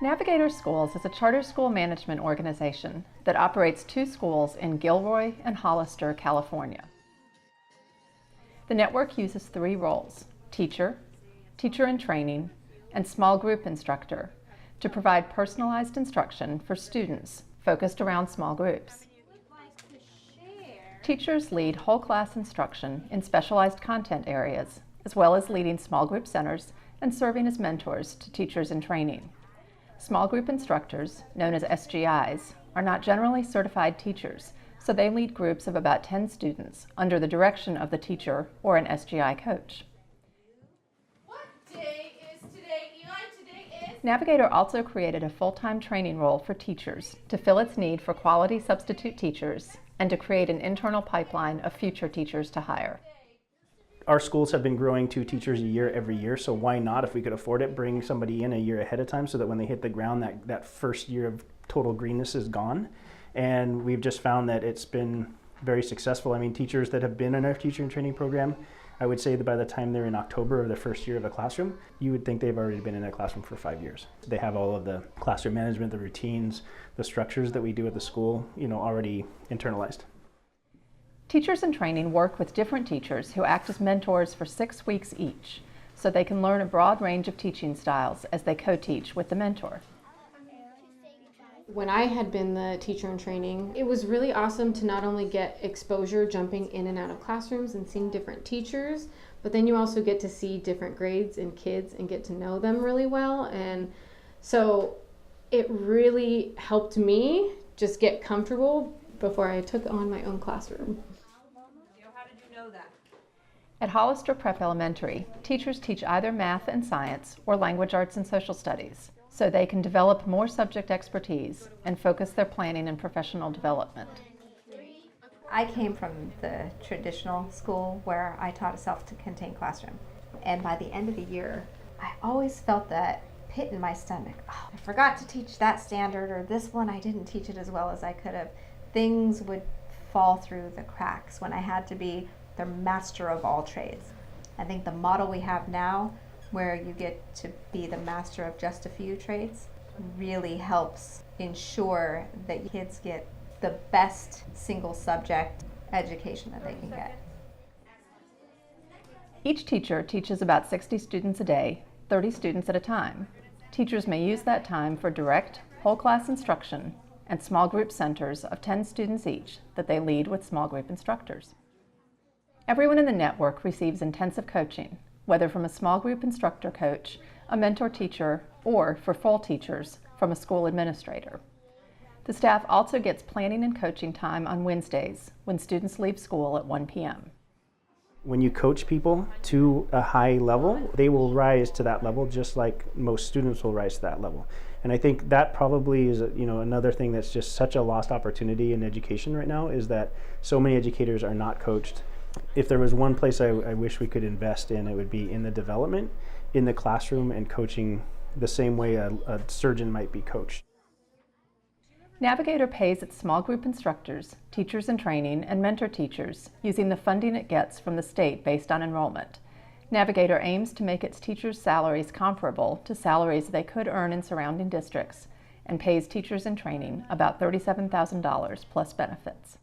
Navigator Schools is a charter school management organization that operates 2 schools in Gilroy and Hollister, California. The network uses 3 roles: teacher, teacher in training, and small group instructor to provide personalized instruction for students focused around small groups. Teachers lead whole class instruction in specialized content areas, as well as leading small group centers and serving as mentors to teachers in training. Small group instructors, known as SGIs, are not generally certified teachers, so they lead groups of about 10 students under the direction of the teacher or an SGI coach. What day is today, Eli? Today is... Navigator also created a full-time training role for teachers to fill its need for quality substitute teachers and to create an internal pipeline of future teachers to hire. Our schools have been growing 2 teachers a year every year, so why not, if we could afford it, bring somebody in a year ahead of time so that when they hit the ground, that first year of total greenness is gone. And we've just found that it's been very successful. I mean, teachers that have been in our teacher and training program, I would say that by the time they're in October of their first year of a classroom, you would think they've already been in a classroom for 5 years. They have all of the classroom management, the routines, the structures that we do at the school, already internalized. Teachers in training work with different teachers who act as mentors for 6 weeks each, so they can learn a broad range of teaching styles as they co-teach with the mentor. When I had been the teacher in training, it was really awesome to not only get exposure jumping in and out of classrooms and seeing different teachers, but then you also get to see different grades and kids and get to know them really well. And so it really helped me just get comfortable before I took on my own classroom. How did you know that? At Hollister Prep Elementary, teachers teach either math and science or language arts and social studies, so they can develop more subject expertise and focus their planning and professional development. I came from the traditional school where I taught a self-contained classroom. And by the end of the year, I always felt that pit in my stomach. Oh, I forgot to teach that standard, or this one I didn't teach it as well as I could have. Things would fall through the cracks when I had to be the master of all trades. I think the model we have now, where you get to be the master of just a few trades, really helps ensure that kids get the best single subject education that they can get. Each teacher teaches about 60 students a day, 30 students at a time. Teachers may use that time for direct, whole class instruction and small group centers of 10 students each that they lead with small group instructors. Everyone in the network receives intensive coaching, whether from a small group instructor coach, a mentor teacher, or for full teachers from a school administrator. The staff also gets planning and coaching time on Wednesdays when students leave school at 1 p.m. When you coach people to a high level, they will rise to that level just like most students will rise to that level. And I think that probably is another thing that's just such a lost opportunity in education right now, is that so many educators are not coached. If there was one place I wish we could invest in, it would be in the development, in the classroom, and coaching the same way a surgeon might be coached. Navigator pays its small group instructors, teachers in training, and mentor teachers using the funding it gets from the state based on enrollment. Navigator aims to make its teachers' salaries comparable to salaries they could earn in surrounding districts, and pays teachers in training about $37,000 plus benefits.